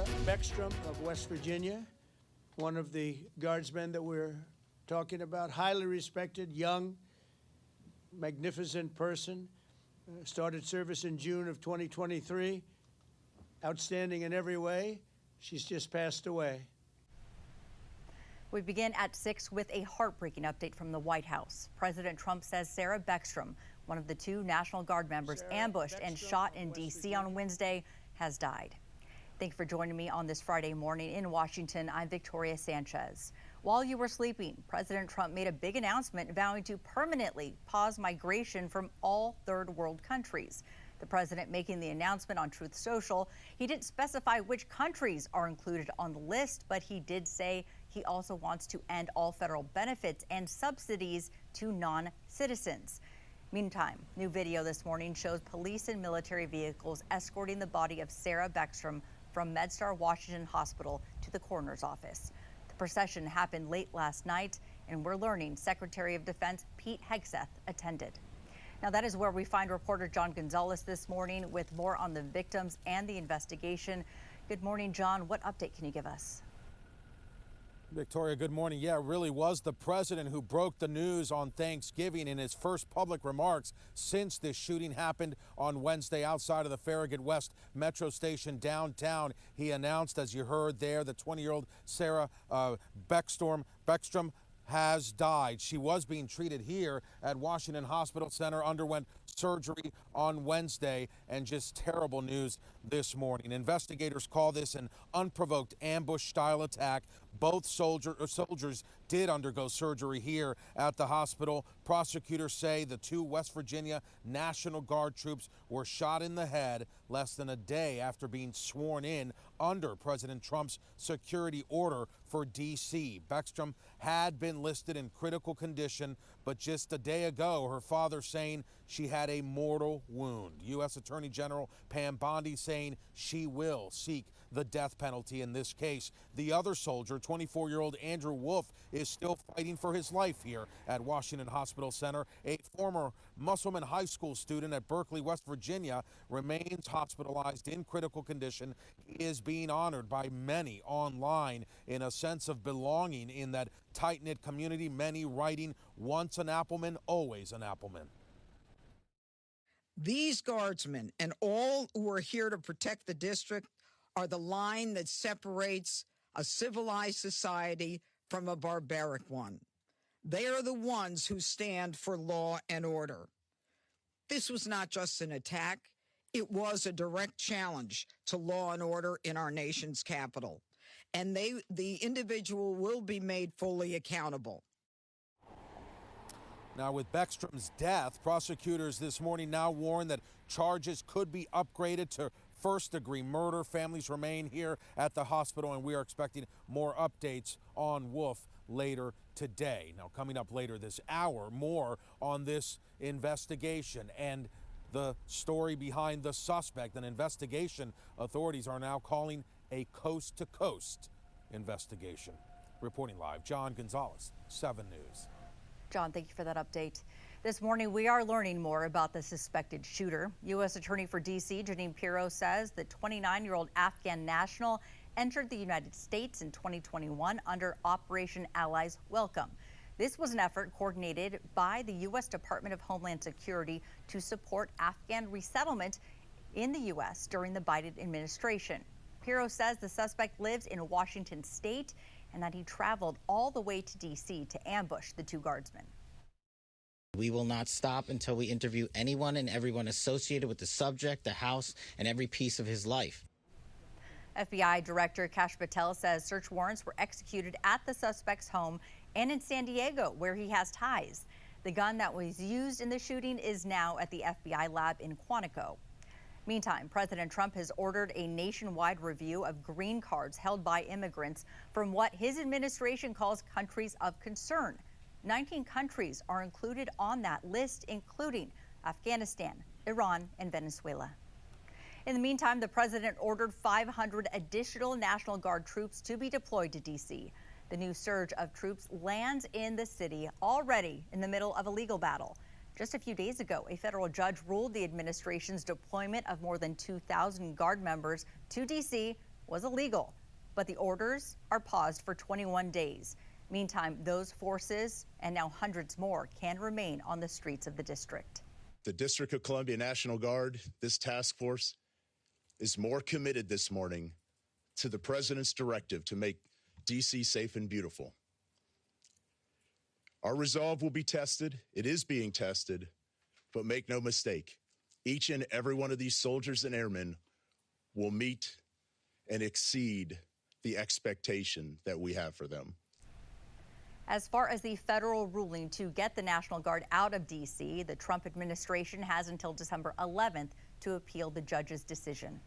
Sarah Beckstrom of West Virginia, one of the guardsmen that we're talking about, highly respected, young, magnificent person. Started service in June of 2023. Outstanding in every way. She's just passed away. We begin at 6 with a heartbreaking update from the White House. President Trump says Sarah Beckstrom, one of the 2 National Guard members ambushed and shot in D.C. on Wednesday, has died. Thank you for joining me on this Friday morning in Washington. I'm Victoria Sanchez. While you were sleeping, President Trump made a big announcement vowing to permanently pause migration from all third world countries. The president making the announcement on Truth Social. He didn't specify which countries are included on the list, but he did say he also wants to end all federal benefits and subsidies to non-citizens. Meantime, new video this morning shows police and military vehicles escorting the body of Sarah Beckstrom from MedStar Washington Hospital to the coroner's office. The procession happened late last night, and we're learning Secretary of Defense Pete Hegseth attended. Now, that is where we find reporter John Gonzalez this morning with more on the victims and the investigation. Good morning, John. What update can you give us? Victoria, good morning. Yeah, it really was the president who broke the news on Thanksgiving in his first public remarks since this shooting happened on Wednesday outside of the Farragut West Metro Station downtown. He announced, as you heard there, that 20-year-old Sarah Beckstrom has died. She was being treated here at Washington Hospital Center, underwent surgery on Wednesday, and just terrible news this morning. Investigators call this an unprovoked ambush-style attack. Both soldiers did undergo surgery here at the hospital. Prosecutors say the 2 West Virginia National Guard troops were shot in the head less than a day after being sworn in under President Trump's security order for D.C. Beckstrom had been listed in critical condition, but just a day ago, her father saying she had a mortal wound. U.S. Attorney General Pam Bondi saying she will seek the death penalty in this case. The other soldier, 24-year-old Andrew Wolfe, is still fighting for his life here at Washington Hospital Center. A former Musselman High School student at Berkeley, West Virginia, remains hospitalized in critical condition. He is being honored by many online in a sense of belonging in that tight-knit community, many writing, once an Appleman, always an Appleman. These guardsmen and all who are here to protect the district are the line that separates a civilized society from a barbaric one. They are the ones who stand for law and order. This was not just an attack. It was a direct challenge to law and order in our nation's capital. And the individual will be made fully accountable. Now, with Beckstrom's death, prosecutors this morning now warn that charges could be upgraded to first-degree murder. Families remain here at the hospital, and we are expecting more updates on Wolfe later today. Now, coming up later this hour, more on this investigation and the story behind the suspect, an investigation authorities are now calling a coast-to-coast investigation. Reporting live, John Gonzalez, 7 News. John, thank you for that update. This morning, we are learning more about the suspected shooter. U.S. Attorney for D.C. Jeanine Pirro says the 29-year-old Afghan national entered the United States in 2021 under Operation Allies Welcome. This was an effort coordinated by the U.S. Department of Homeland Security to support Afghan resettlement in the U.S. during the Biden administration. Pirro says the suspect lives in Washington state and that he traveled all the way to D.C. to ambush the 2 guardsmen. We will not stop until we interview anyone and everyone associated with the subject, the house, and every piece of his life. FBI Director Kash Patel says search warrants were executed at the suspect's home and in San Diego, where he has ties. The gun that was used in the shooting is now at the FBI lab in Quantico. Meantime, President Trump has ordered a nationwide review of green cards held by immigrants from what his administration calls countries of concern. 19 countries are included on that list, including Afghanistan, Iran, and Venezuela. In the meantime, the president ordered 500 additional National Guard troops to be deployed to D.C. The new surge of troops lands in the city already in the middle of a legal battle. Just a few days ago, a federal judge ruled the administration's deployment of more than 2,000 Guard members to D.C. was illegal, but the orders are paused for 21 days. Meantime, those forces and now hundreds more can remain on the streets of the district. The District of Columbia National Guard, this task force, is more committed this morning to the president's directive to make D.C. safe and beautiful. Our resolve will be tested. It is being tested, but make no mistake, each and every one of these soldiers and airmen will meet and exceed the expectation that we have for them. As far as the federal ruling to get the National Guard out of D.C., the Trump administration has until December 11th to appeal the judge's decision.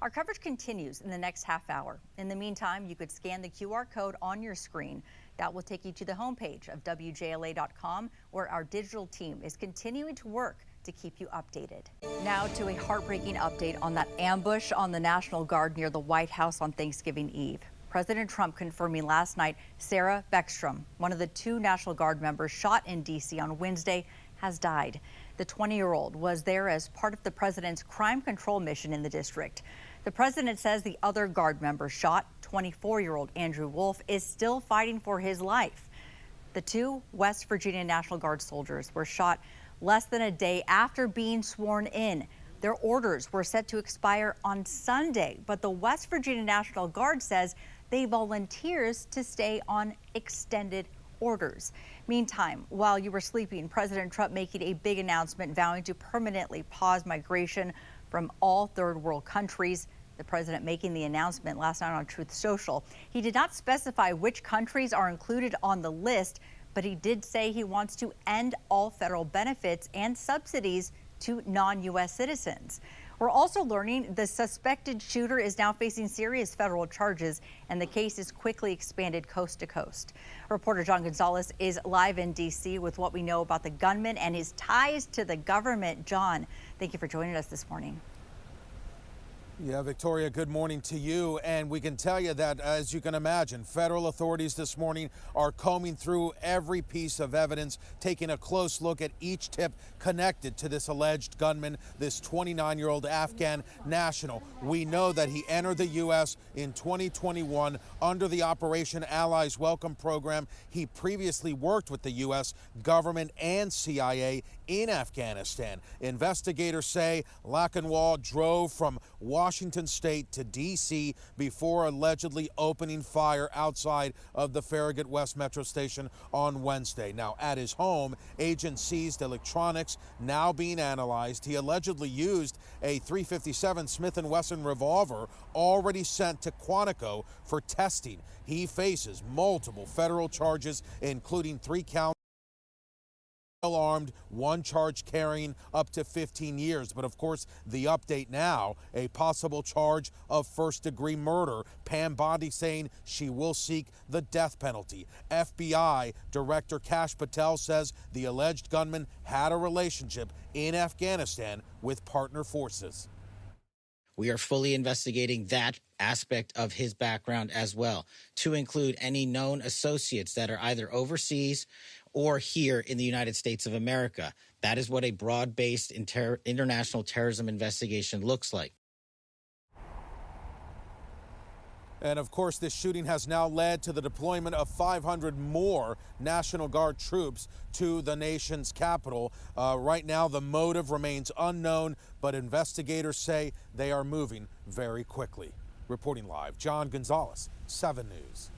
Our coverage continues in the next half hour. In the meantime, you could scan the QR code on your screen. That will take you to the homepage of WJLA.com, where our digital team is continuing to work to keep you updated. Now to a heartbreaking update on that ambush on the National Guard near the White House on Thanksgiving Eve. President Trump confirming last night Sarah Beckstrom, one of the 2 National Guard members shot in D.C. on Wednesday, has died. The 20-year-old was there as part of the president's crime control mission in the district. The president says the other Guard member shot, 24-year-old Andrew Wolfe, is still fighting for his life. The 2 West Virginia National Guard soldiers were shot less than a day after being sworn in. Their orders were set to expire on Sunday, but the West Virginia National Guard says they volunteers to stay on extended orders. Meantime, while you were sleeping, President Trump making a big announcement vowing to permanently pause migration from all third world countries. The president making the announcement last night on Truth Social. He did not specify which countries are included on the list, but he did say he wants to end all federal benefits and subsidies to non-U.S. citizens. We're also learning the suspected shooter is now facing serious federal charges, and the case is quickly expanded coast to coast. Reporter John Gonzalez is live in D.C. with what we know about the gunman and his ties to the government. John, thank you for joining us this morning. Yeah, Victoria, good morning to you. And we can tell you that, as you can imagine, federal authorities this morning are combing through every piece of evidence, taking a close look at each tip connected to this alleged gunman, this 29-year-old Afghan national. We know that he entered the U.S. in 2021 under the Operation Allies Welcome program. He previously worked with the U.S. government and CIA in Afghanistan. Investigators say Lakanwal drove from Washington State to D.C. before allegedly opening fire outside of the Farragut West Metro Station on Wednesday. Now, at his home, agents seized electronics now being analyzed. He allegedly used a .357 Smith & Wesson revolver already sent to Quantico for testing. He faces multiple federal charges, including 3 counts. Armed, 1 charge carrying up to 15 years. But of course, the update now, a possible charge of first-degree murder. Pam Bondi saying she will seek the death penalty. FBI Director Kash Patel says the alleged gunman had a relationship in Afghanistan with partner forces. We are fully investigating that aspect of his background as well, to include any known associates that are either overseas or here in the United States of America. That is what a broad-based international terrorism investigation looks like. And of course, this shooting has now led to the deployment of 500 more National Guard troops to the nation's capital. Right now, the motive remains unknown, but investigators say they are moving very quickly. Reporting live, John Gonzalez, 7 News.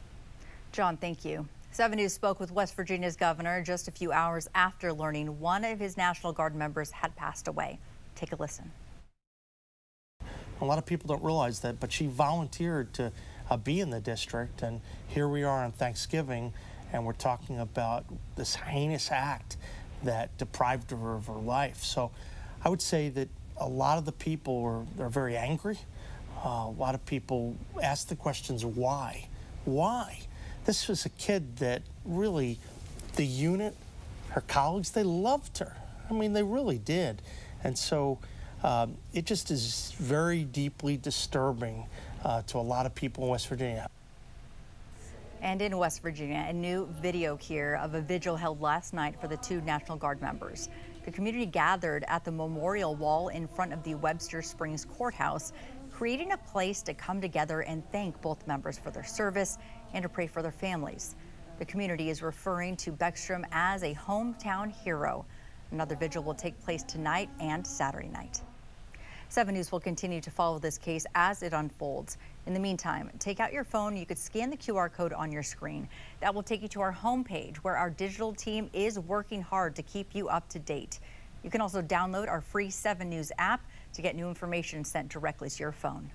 John, thank you. 7 News spoke with West Virginia's governor just a few hours after learning one of his National Guard members had passed away. Take a listen. A lot of people don't realize that, but she volunteered to be in the district, and here we are on Thanksgiving, and we're talking about this heinous act that deprived her of her life. So I would say that a lot of the people are very angry. A lot of people ask the questions, why? Why? This was a kid that really, the unit, her colleagues, they loved her. I mean, they really did. And so it just is very deeply disturbing to a lot of people in West Virginia. And in West Virginia, a new video here of a vigil held last night for the 2 National Guard members. The community gathered at the memorial wall in front of the Webster Springs Courthouse. creating a place to come together and thank both members for their service and to pray for their families. The community is referring to Beckstrom as a hometown hero. Another vigil will take place tonight and Saturday night. 7 News will continue to follow this case as it unfolds. In the meantime, take out your phone. You could scan the QR code on your screen. That will take you to our homepage where our digital team is working hard to keep you up to date. You can also download our free 7 News app to get new information sent directly to your phone.